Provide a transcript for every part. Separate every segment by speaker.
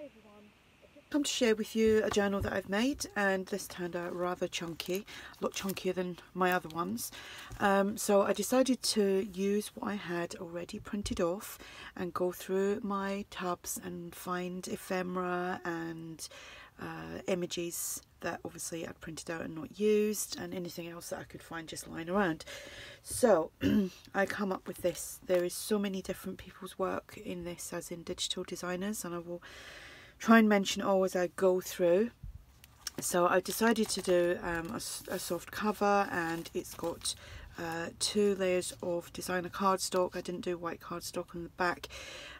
Speaker 1: everyone, I've just come to share with you a journal that I've made, and this turned out rather chunky, a lot chunkier than my other ones. So I decided to use what I had already printed off and go through my tubs and find ephemera and images that obviously I'd printed out and not used, and anything else that I could find just lying around. So I come up with this. There is so many different people's work in this, as in digital designers, and I will try and mention all as I go through. So I decided to do a soft cover, and it's got 2 layers of designer cardstock. I didn't do white cardstock on the back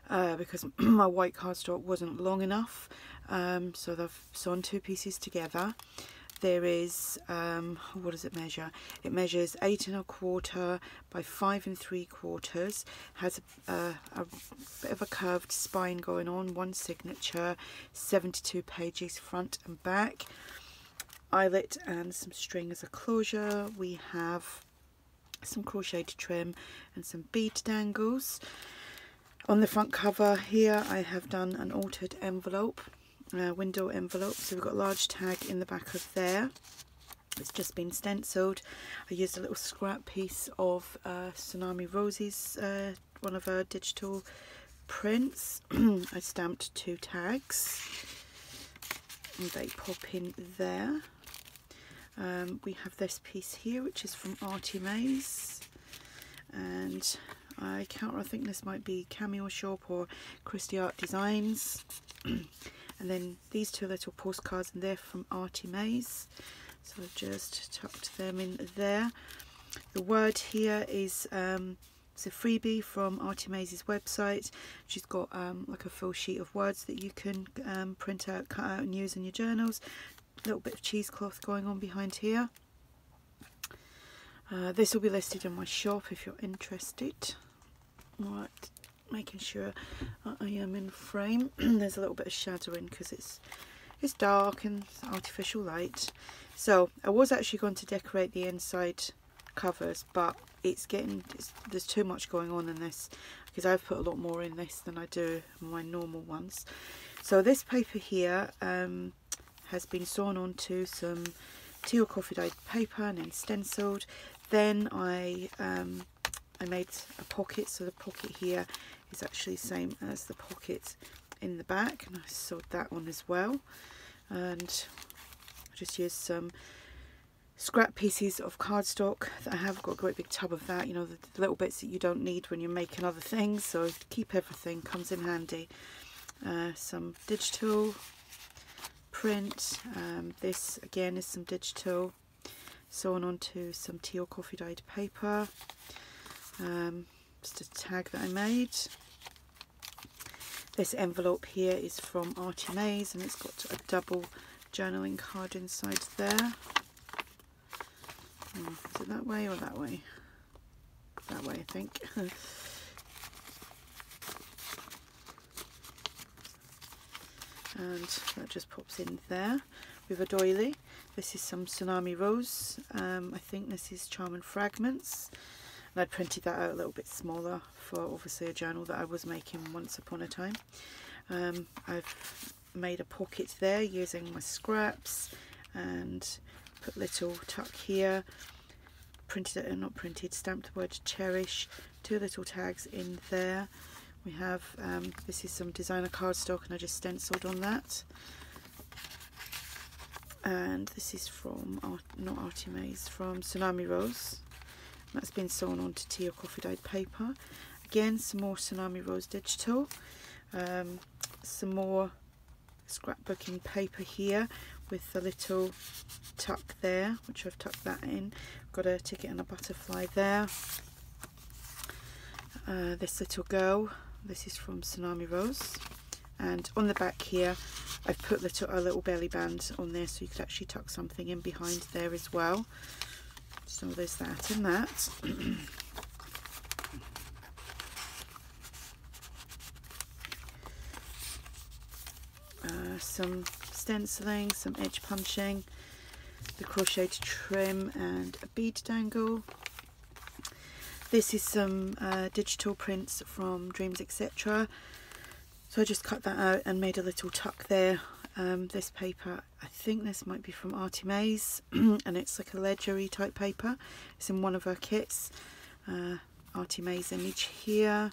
Speaker 1: because my white cardstock wasn't long enough, so I've sewn 2 pieces together. There is, what does it measure? It measures 8 1/4 by 5 3/4, has a bit of a curved spine going on, 1 signature, 72 pages front and back, eyelet and some string as a closure. We have some crocheted trim and some bead dangles. On the front cover here I have done an altered envelope, window envelope, so we've got a large tag in the back of there. It's just been stenciled. I used a little scrap piece of Tsunami Rosie's, one of her digital prints. I stamped 2 tags and they pop in there. We have this piece here which is from Artie Mays, and I think this might be Cameo Shop or Christie Art Designs. And then these 2 little postcards, and they're from Artie Mays, so I've just tucked them in there. The word here is it's a freebie from Artie Mays' website. She's got like a full sheet of words that you can print out, cut out and use in your journals. A little bit of cheesecloth going on behind here. This will be listed in my shop if you're interested. Right, making sure I am in frame. There's a little bit of shadowing because it's dark and artificial light. So I was actually going to decorate the inside covers, but there's too much going on in this because I've put a lot more in this than I do in my normal ones. So this paper here has been sewn onto some teal coffee dyed paper and then stenciled. Then I made a pocket, so the pocket here is actually the same as the pocket in the back, and I sewed that on as well. And I just used some scrap pieces of cardstock that I have got a great big tub of that, you know, the little bits that you don't need when you're making other things, so keep everything, comes in handy. Some digital print, this again is some digital, sewn onto some teal coffee dyed paper. Just a tag that I made. This envelope here is from Artie Mays, and it's got a double journaling card inside there. Is it that way or that way? That way, I think. And that just pops in there with a doily. This is some Tsunami Rose. I think this is Charm and Fragments. And I printed that out a little bit smaller for obviously a journal that I was making once upon a time. I've made a pocket there using my scraps and put little tuck here, printed it, not printed, stamped the word cherish, 2 little tags in there. We have, this is some designer cardstock and I just stenciled on that. And this is from, not Artie Mays, from Tsunami Rose. That's been sewn onto teal coffee dyed paper. Again, some more Tsunami Rose digital. Some more scrapbooking paper here with a little tuck there, which I've tucked that in. Got a ticket and a butterfly there. This little girl, this is from Tsunami Rose. And on the back here, I've put a little belly band on there so you could actually tuck something in behind there as well. So there's that and that. Some stenciling, some edge punching, the crocheted trim and a bead dangle. This is some digital prints from Dreams Etc. So I just cut that out and made a little tuck there. This paper, I think this might be from Artie Mays, and it's like a ledgery type paper. It's in one of her kits. Artie Mays image here.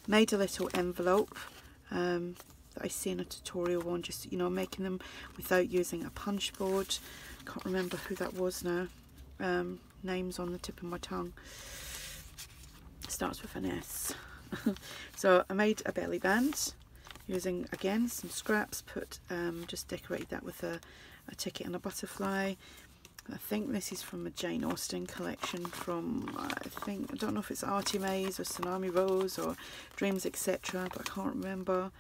Speaker 1: Made a little envelope that I see in a tutorial one, just, you know, making them without using a punch board. Can't remember who that was now. Name's on the tip of my tongue. Starts with an S. So I made a belly band using, again, some scraps. Just decorated that with a ticket and a butterfly. I think this is from a Jane Austen collection from, I don't know if it's Artie Mays or Tsunami Rose or Dreams Etc, but I can't remember.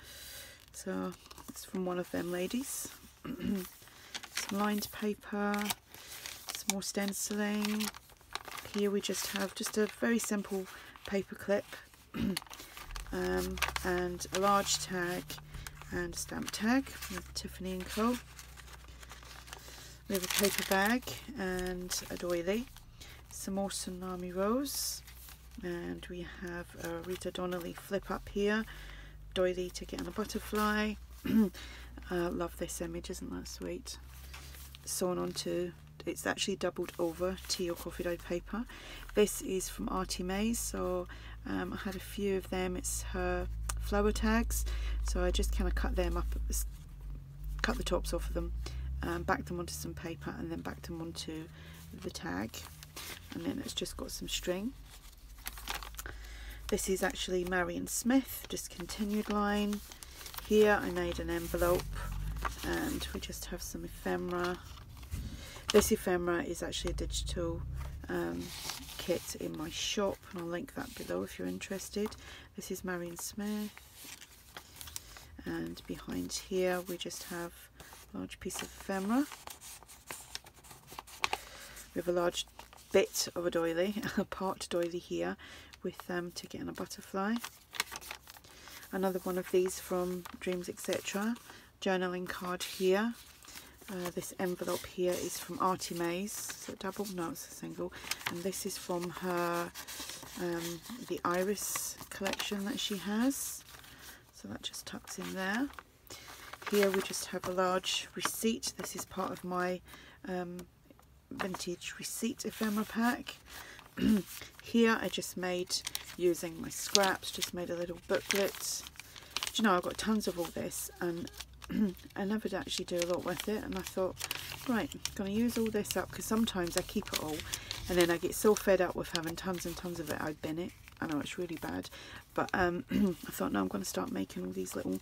Speaker 1: So it's from one of them ladies. Some lined paper, some more stenciling. Here we just have just a very simple paper clip and a large tag and a stamp tag with Tiffany & Co. We have a paper bag and a doily, some more Tsunami Rose, and we have a Rita Donnelly flip up here, doily, ticket and a butterfly. Love this image, isn't that sweet? Sewn onto, it's actually doubled over tea or coffee dyed paper. This is from Artie Mays, so I had a few of them. It's her flower tags, so I just kind of cut them up, cut the tops off of them, backed them onto some paper and then backed them onto the tag, and then it's just got some string. This is actually Marion Smith discontinued line. Here I made an envelope and we just have some ephemera. This ephemera is actually a digital kit in my shop, and I'll link that below if you're interested. This is Marion Smith, and behind here we just have a large piece of ephemera. We have a large bit of a doily, a part doily here with ticket and a butterfly. Another one of these from Dreams Etc, journaling card here. This envelope here is from Artie Mays. Is it double? No, it's a single. And this is from her the Iris collection that she has. So that just tucks in there. Here we just have a large receipt. This is part of my vintage receipt ephemera pack. Here I just made, using my scraps, just made a little booklet. Do you know, I've got tons of all this, and I never actually do a lot with it, and I thought, right, I'm going to use all this up, because sometimes I keep it all and then I get so fed up with having tons and tons of it, I bin it. I know it's really bad, but I thought, no, I'm going to start making all these little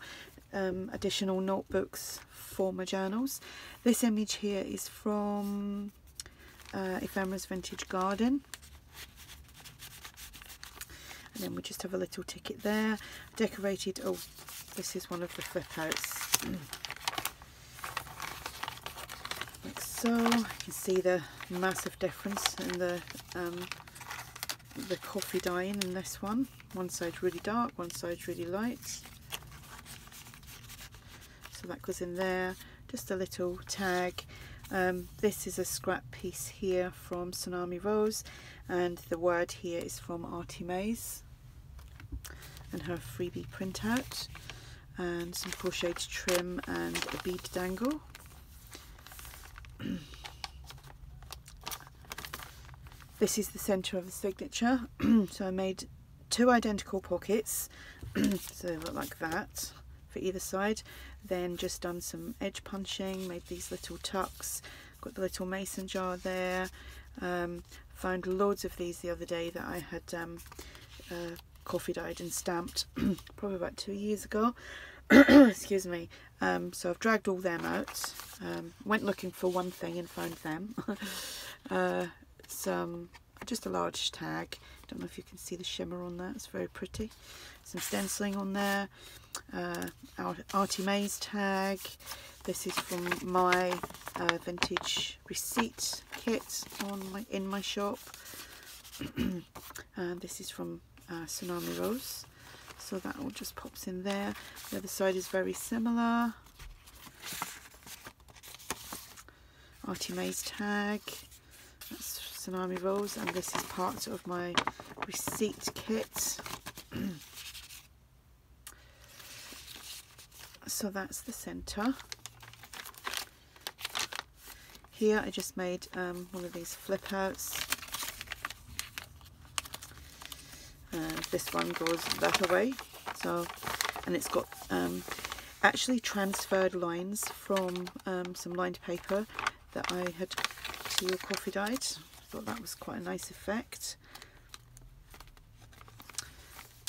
Speaker 1: additional notebooks for my journals. This image here is from Ephemera's Vintage Garden. And then we just have a little ticket there. Decorated, oh, this is one of the flip outs. Like so. You can see the massive difference in the coffee dyeing in this one. One side's really dark, one side's really light. So that goes in there. Just a little tag. This is a scrap piece here from Tsunami Rose, and the word here is from Artie Mays and her freebie printout, and some crocheted trim and a bead dangle. This is the centre of the signature. So I made two identical pockets so they look like that for either side, then just done some edge punching, made these little tucks, got the little mason jar there. Found loads of these the other day that I had coffee dyed and stamped probably about 2 years ago. Excuse me. So I've dragged all them out, went looking for one thing and found them. Just a large tag. Don't know if you can see the shimmer on that, it's very pretty. Some stenciling on there. Artie Mays tag. This is from my vintage receipt kit in my shop. And this is from Tsunami Rose, so that all just pops in there. The other side is very similar. Artie Mays tag, that's Tsunami Rose, and this is part of my receipt kit. So that's the centre. Here I just made one of these flip outs. This one goes that way. So, and it's got actually transferred lines from some lined paper that I had to coffee dyed. Thought that was quite a nice effect.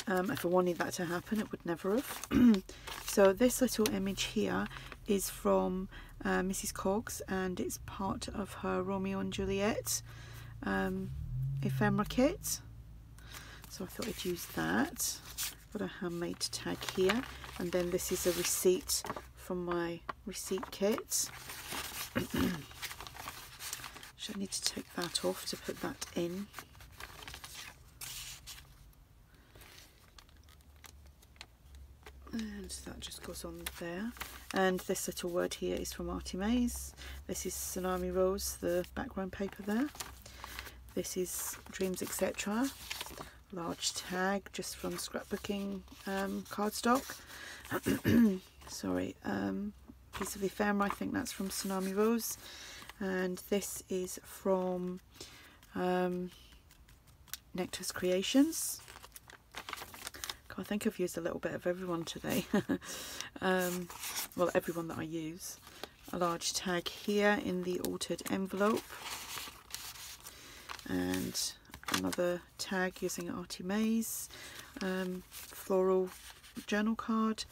Speaker 1: If I wanted that to happen, it would never have. So this little image here is from Mrs. Coggs, and it's part of her Romeo and Juliet ephemera kit. So I thought I'd use that. Got a handmade tag here, and then this is a receipt from my receipt kit. So I need to take that off to put that in. And that just goes on there. And this little word here is from Artie Mays. This is Tsunami Rose, the background paper there. This is Dreams Etc. Large tag just from scrapbooking cardstock. Sorry, piece of ephemera, I think that's from Tsunami Rose. And this is from Nectar's Creations. I think I've used a little bit of everyone today. Well, everyone that I use. A large tag here in the altered envelope, and another tag using Artie Mays floral journal card.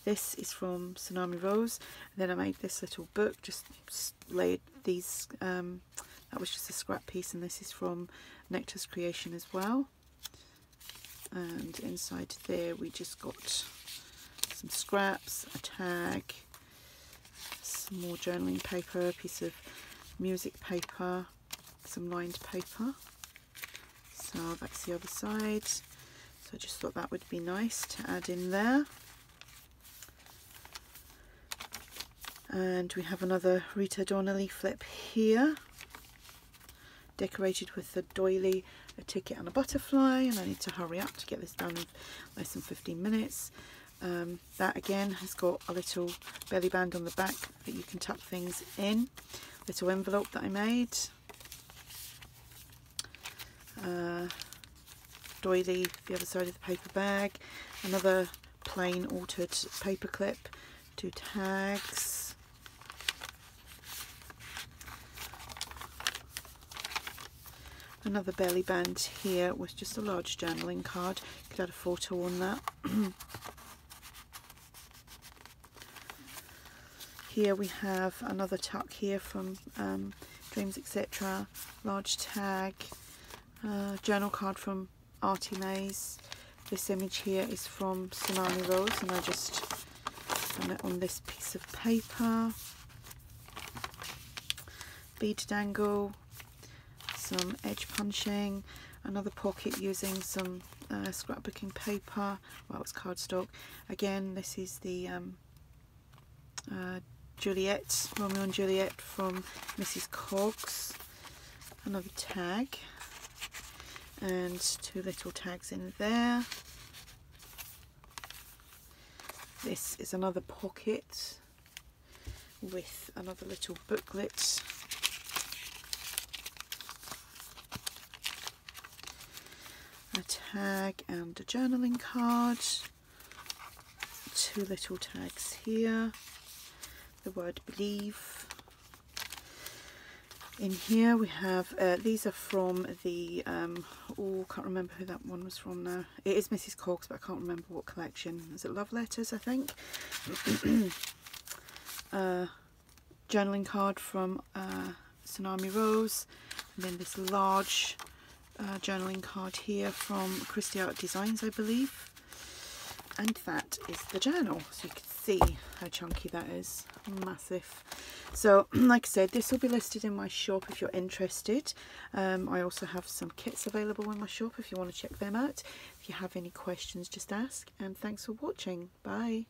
Speaker 1: This is from Tsunami Rose. And then I made this little book, just laid these, that was just a scrap piece, and this is from Nectar's Creation as well. And inside there we just got some scraps, a tag, some more journaling paper, a piece of music paper, some lined paper. So that's the other side. So I just thought that would be nice to add in there. And we have another Rita Donnelly flip here, decorated with a doily, a ticket and a butterfly, and I need to hurry up to get this done in less than 15 minutes. That again has got a little belly band on the back that you can tuck things in. Little envelope that I made. Doily, the other side of the paper bag. Another plain altered paper clip. 2 tags. Another belly band here with just a large journaling card. You could add a photo on that. Here we have another tuck here from Dreams Etc. Large tag. Journal card from Artie Mays. This image here is from Tsunami Rose, and I just done it on this piece of paper. Bead dangle. Some edge punching, another pocket using some scrapbooking paper, well, it's cardstock. Again, this is the Juliet, Romeo and Juliet from Mrs. Coggs. Another tag, and 2 little tags in there. This is another pocket with another little booklet. A tag and a journaling card. 2 little tags here. The word believe. In here we have, these are from the, oh, can't remember who that one was from now. It is Mrs. Coggs, but I can't remember what collection. Is it Love Letters, I think? Journaling card from Tsunami Rose. And then this large journaling card here from Christie Art Designs, I believe. And that is the journal, so you can see how chunky that is. Massive. So like I said, this will be listed in my shop if you're interested. I also have some kits available in my shop if you want to check them out. If you have any questions, just ask, and thanks for watching. Bye.